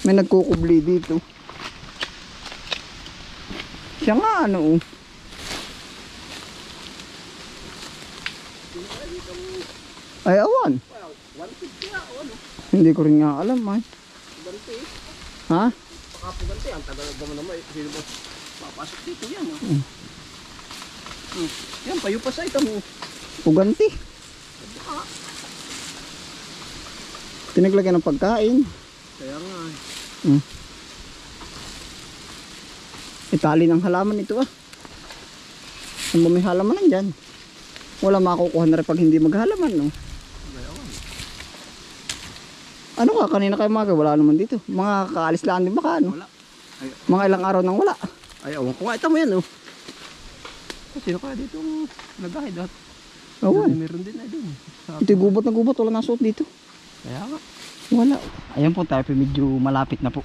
May nagkukubli dito. Siya nga ano. Ay awan. Hindi ko rin nga alam ay. Ganti. Ha? Pakapuganti. Ang tagal naman. Sino ba papasok dito yan? Yan, payo pa sa ito mo. Puganti. Tinaglagyan ng pagkain. Kaya nga. Itali ng halaman ito ah. Ano ba may halaman nandyan? Wala makukuha na rin pag hindi maghalaman no? Ano ka kanina kayo mga wala naman dito. Mga kaalis lang din baka ano? Wala. Mga ilang araw nang wala. Ay, awan ko nga. Ito mo yan oh. Sino kaya dito nag-guide at? Awan. Meron din ay dun. Ito gubat na gubat. Wala nasuot dito. Kaya nga. Wala. Ayan po tayo, medyo malapit na po.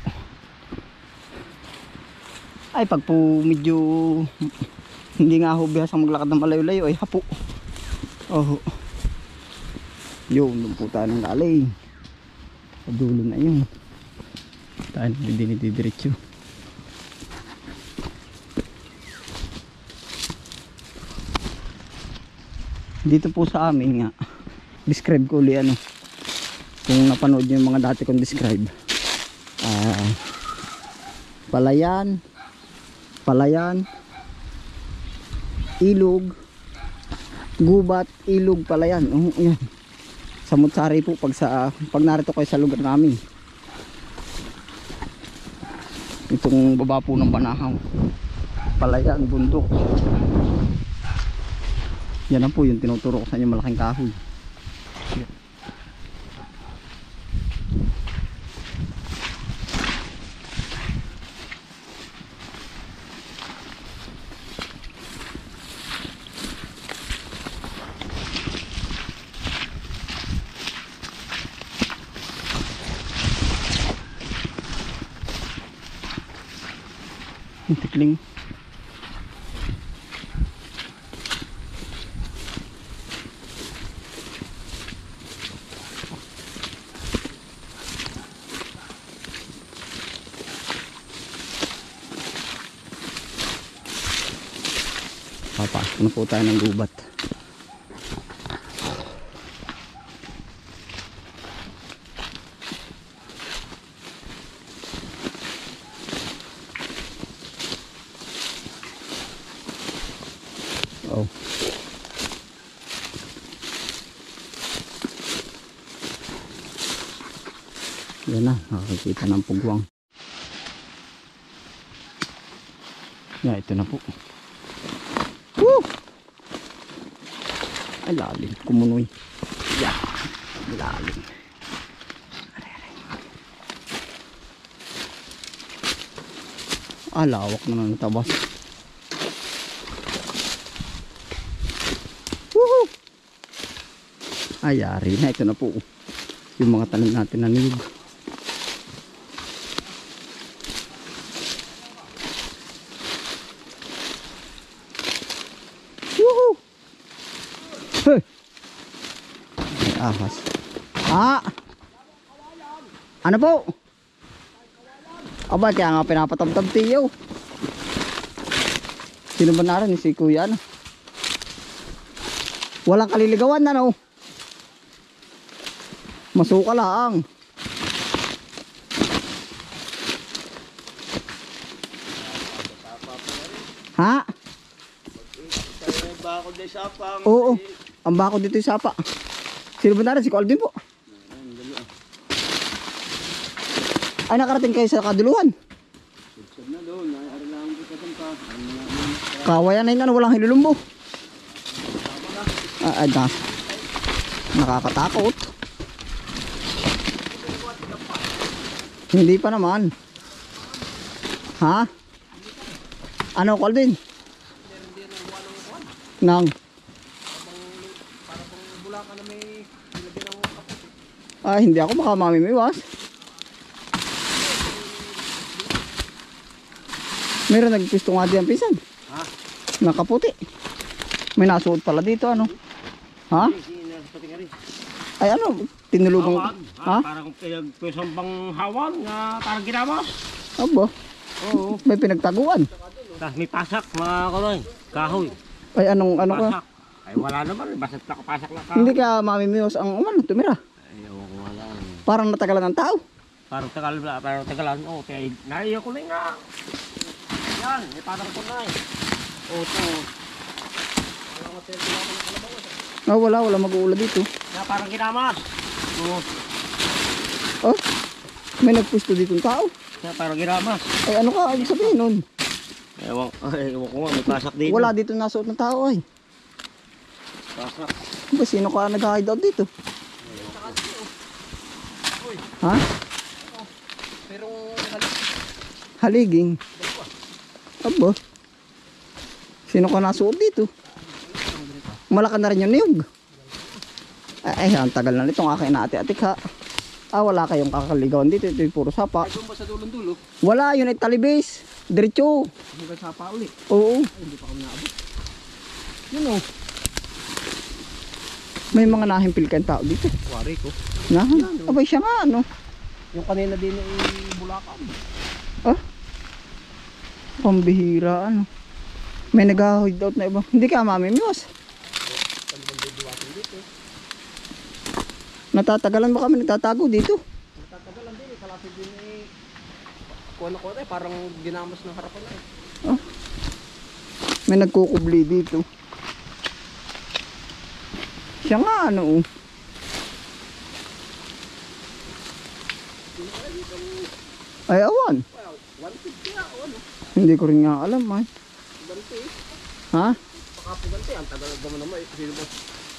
Ay pag po medyo hindi nga ho bihasang maglakad ng malayo-layo ay hapo. Oh. Yun, doon po tayo ng galing. Sa dulo na yun. Tayo na dinidiretso. Dito po sa amin nga, describe ko ulit ano. Kung napanood nyo yung mga dati kong describe. Palayan, ilog, gubat, ilog, palayan. Yan. Samut-sari po pag narito kayo sa lugar namin. Itong baba po ng Banahaw. Palayan, bundok. Yan na po yung tinuturo ko sa inyo, malaking kahoy. Yung tikling. Papasok na po tayo ng gubat. Oh. Yan na, nakakita ng pugwang. Yan, ito na po. Woo! Ay, lalim. Kumunoy. Yan. Lalim. Lawak na ng tabas. Woohoo! Ay, yari na. Ito na po. Yung mga tanim natin na niyog. Woohoo! Hey! Ay, ahas. Ano po? Aba, kaya nga pinapatabtab tiyo. Sino ba narin? Si kuya ano? Walang kaliligawan na no? Masuka lang. Ha? Oo. Ang bako dito yung sapa. Sino ba narin? Si Colvin po. Ay, nakarating kayo sa kaduluhan. Kawayan na yun, walang hilulumbo. Ay, nakakatakot. Hindi pa naman. Ha? Ano, Colvin? Nang? Ay, hindi ako baka mamimiwas. Meron nagpisto nga diyan pisan. Ha? Nakaputi. May nasuot pala dito ano. Ha? Ay ano, tinulugang. Ha? Parang pinagpusang pang hawan na parang ginamas. Aba, Oo. may pinagtaguan. Tapos may pasak mga kunoy. Kahoy. Ay, ano ka? Pasak. Ay wala naman. Basta nakapasak na kahoy. Hindi ka mamimiyos ang tumira. Ay ewan ko wala. Parang natagalan ng tao. Parang tagalan. Oo, kaya naiyak ko na nga. Yan, may parang kunay. Oo, ito. Wala mag-uula dito. Na parang ginamas. Oo. Oh, may nagpusto dito ng tao. Na parang ginamas. Ay, ano ka? Ibig sabihin nun? Ewan ko nga, may pasak dito. Wala dito nasuot ng tao ay. Pasak. Ba, sino ka nag-hide out dito? Ha? Pero Haliging. Aba. Sino ka nasuot dito? Malaka na rin yung niyog. Ay, ang tagal na nitong aking naati-atik ha. Wala kayong kakaligawan dito. Ito yung puro sapa. doon ba sa dulong-dulo? Wala, yun ay talibis. Diretso. Hanggang sapa ulit. Oo. Ay, hindi pa kami naabot. Yun o. May mga nahimpil kayong tao dito. Wari ko. Nahan. Abay siya nga, ano? Yung kanina din ay Bulacan. Pambihira, ano? May nag-hide out na iba. Hindi ka mamimiyos. Natatagalan ba kami nagtatago dito? Natatagal din eh. Kalapit din eh. Kuha ko eh. Parang ginamas ng harapan na eh. May nagkukubli dito. Siya nga, ano? Ay, awan. Well, 150 na o ano. Hindi ko rin nga alam, ay. Ganti eh. Ha? Pakapuganti. Ang tagal naman naman eh. Sino ba?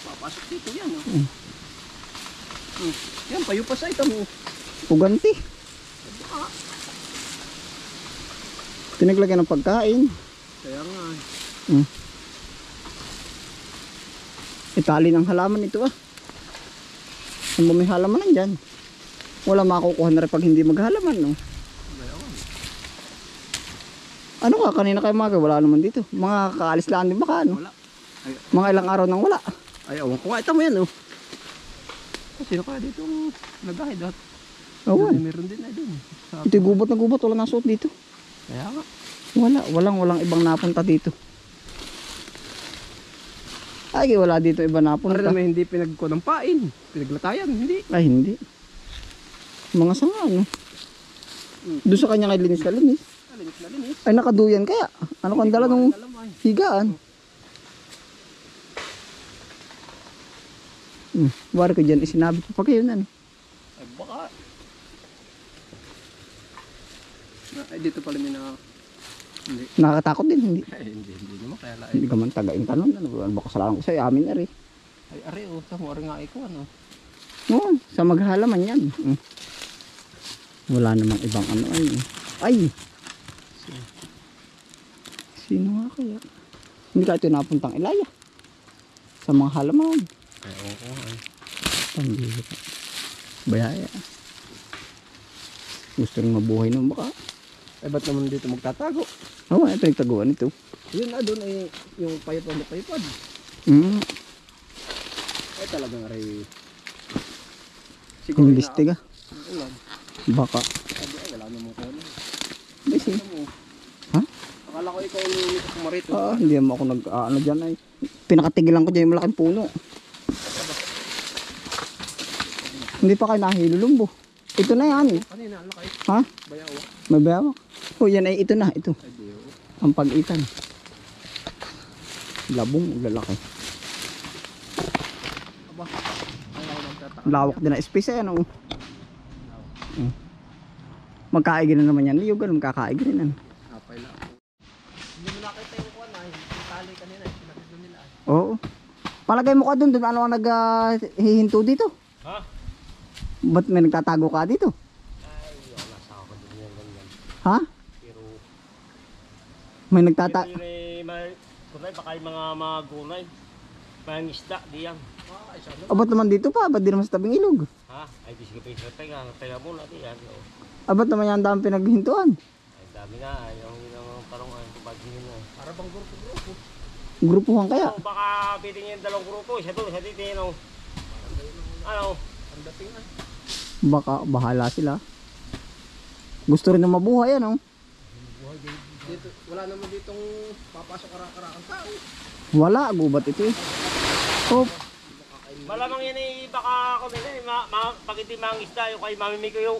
Papasok dito yan o. Yan, payo pa sa ito mo. Puganti. Pinaglagyan ng pagkain. Kaya nga eh. Itali ng halaman ito ah. Ang may halaman nandyan. Wala makukuha na rin pag hindi maghalaman, no? Ano ka, kanina kayo mga wala naman dito. Mga kaalis lang din baka, ano? Wala. Ay, Mga ilang araw nang wala. ay awan ko nga. Ito mo yan oh. Sino kaya dito nag-hide at? Awan. Meron din ay dun. Ito gubat na gubat, wala nasuot dito. Kaya nga. Walang ibang napunta dito. Ay, wala dito iba napunta. Para naman hindi pinagkuha ng pain. Pinaglatayan, hindi. Ay, hindi. Mga sanga, no? Doon sa kanya kay linis na linis. Linis na linis. Ay, nakaduyan kaya. Ano kang dala nung higaan? Wari ko dyan, isinabi ko pa kayo na, no? Ay baka. Ay dito pala may na... Hindi. Nakakatakot din, hindi. Ay hindi naman kaya lain. Hindi ka man tagain tanong. Ano ba kasalanan ko sa'yo? Amin na rin. Ay are oh. Tamo are nga ikaw ano. No, sa maghalaman yan. Wala namang ibang ano ay. Ay! Sino nga kaya? Hindi ka ito napuntang Ilaya. Sa mga halaman. Ay oo ay. Pambili ka. Bayaya. Gusto rin mabuhay nung baka. Ay ba't naman dito magtatago? Oo, ay pinagtaguan ito. Yun na doon ay yung payapad na payapad. Ay talagang are. Imbestiga. Ulan. Baka. Ay wala namang kuno. Basi. Ha? Akala ko ikaw yung kumarito. Hindi mo ako ano dyan ay. Pinakatigilan ko dyan yung malaking puno. Hindi pa kayo nahilulumbo. Ito na yan. Kanina ang laki. Ha? Bayaw. May bayawak. Oh, yan ay ito na. Ito. Ay diyo. Ang pag-itan. Labong lalaki. Aba. Ayaw magtataka. Lawak din na space eh. Ano? Magkaigin na naman yan. Yung ganun magkakaigin na. Apay lang. Hindi mo nakita yung kuwan ay tali kanina. Sinatid doon nila. Oo. Palagay mo ka dun. Ano ang naghihinto dito? Ha? Ba't may nagtatago ka dito? Ay wala sa ako din yan ganyan. Ha? Pero May nagtatago. Kunay baka yung mga gulay. Mga isda diyan. Ay sana. Ba't naman dito pa? Ba't di naman sa tabing ilog? Ha? Ay di sige pa sa tenga muna diyan. Ba't naman yan dami pinaghintuan? Ay dami nga yung parang ay pagiging na. Para bang grupo. Grupuhan kaya? So, baka pitingin dalawang grupo, isa doon, isa dito, ano? Ang dating ay. Baka bahala sila. Gusto rin na mabuhay ano. Dito, wala naman ditong papasok karak-karakang tao. Wala, gubat ito eh. Oh, Malamang yan eh, baka ako nila eh, pag hindi mangisda yung kay mamimig ko yung.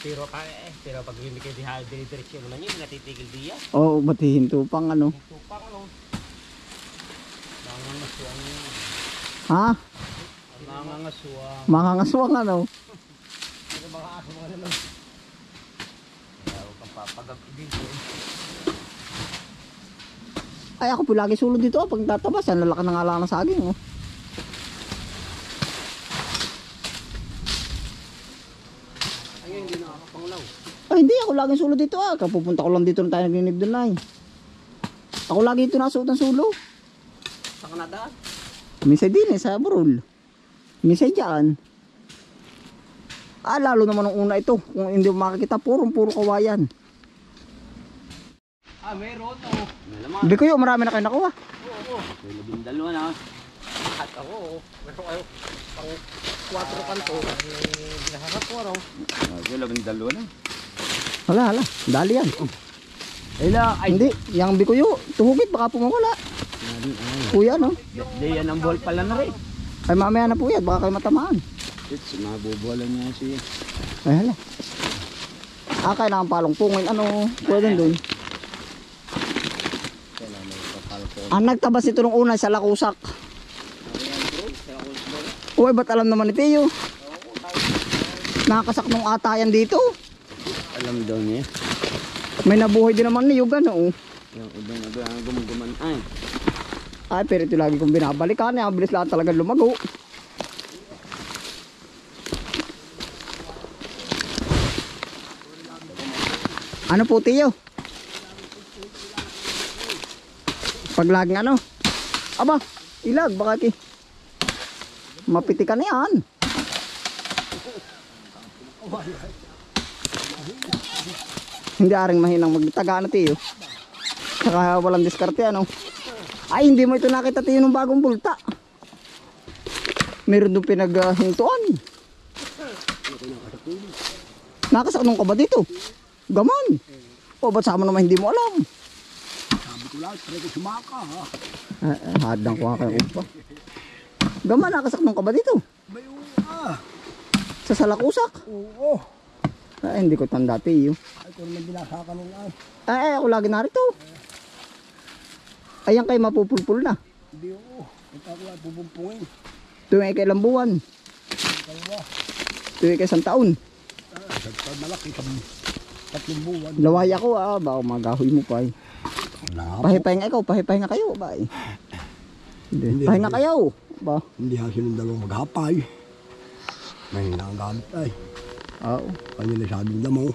Pero pag hindi kayo direksyon naman yun, natitigil diya. oh, ba't hihinto pang ano? Ito pa ano. Mangangaswang yun. Ha? Mangangaswang. Mangangaswang ano? Ano baka aso mga naman. Kaya huwag kang papagabidin ko. Ay ako po lagi sulod dito pag tatabas. Ang lalaki na nga lang ng saging oh. Ay, hindi nakakapanglaw. Ay hindi, ako lagi sulod dito ah. Kapupunta ko lang dito na tayo nagninib doon ay. Ako lagi dito nasuot ng sulo. Sa Canada? Minsan din eh, sa Burol. Minsan dyan. Ah, lalo naman nung una ito. Kung hindi mo makikita, puro kawayan. Ah, meron oh. Malaman. Hindi ko yun, marami na kayo nakuha. Oo. May 12 na. At ako, meron kayo pang 4 kanto. Nakakakuha raw. May 12 na. Hala, dali yan. Ay, hindi, yung bikuyo, tuhugit, baka pumawala. Kuya, no? Di yan ang ball pala na rin. Ay, mamaya na po yan, baka kayo matamaan. It's mabubuhalan niya siya. Ay, hala. Ah, kailangan palong pungin, ano, pwede doon. Ang nagtabas ito nung una sa Lakusak. Uy, ba't alam naman ni Teo? Nakasak nung atayan dito. Alam daw niya. May nabuhay din naman ni Yugan, oh. Yung ibang ang gumuguman ay. Ay, pero ito lagi kong binabalikan. Ang bilis lang talaga lumago. Ano po, Teo? Pag laging ano? Aba, ilag, baka ki. Mapitikan na yan. Hindi aring mahinang magtaga na, Teo. Saka walang diskarte, ano? Ay, hindi mo ito nakita, Teo, ng bagong bulta. Meron doon pinaghintuan. Nakasak nung ka ba dito? Gaman. O, ba't sama naman hindi mo alam? Sabi ko lang, pwede ko sumaka ha. Hadang ko nga kayo upa. Gaman, nakasak nung ka ba dito? Bayo ah. Sa Salakusak? Oo. Ay, hindi ko tanda, Teo. Ay, kung naman binasaka nung ay. Ay, ako lagi narito. Ayan kayo mapupulpul na. Hindi oo. Ito ako ay pupumpungin. Tuwing ay kailang buwan. Kalawa. Tuwing ay isang taon. Pag malaki kami. 3 buwan. Laway ako baka magahoy mo pa eh. Pahipahinga ikaw, pahipahinga kayo ba eh. Hindi. Pahinga kayo. Ba? Hindi hasin ng dalawang maghapay. May hinang gamit ay. Oo. Kanya na sabing damo.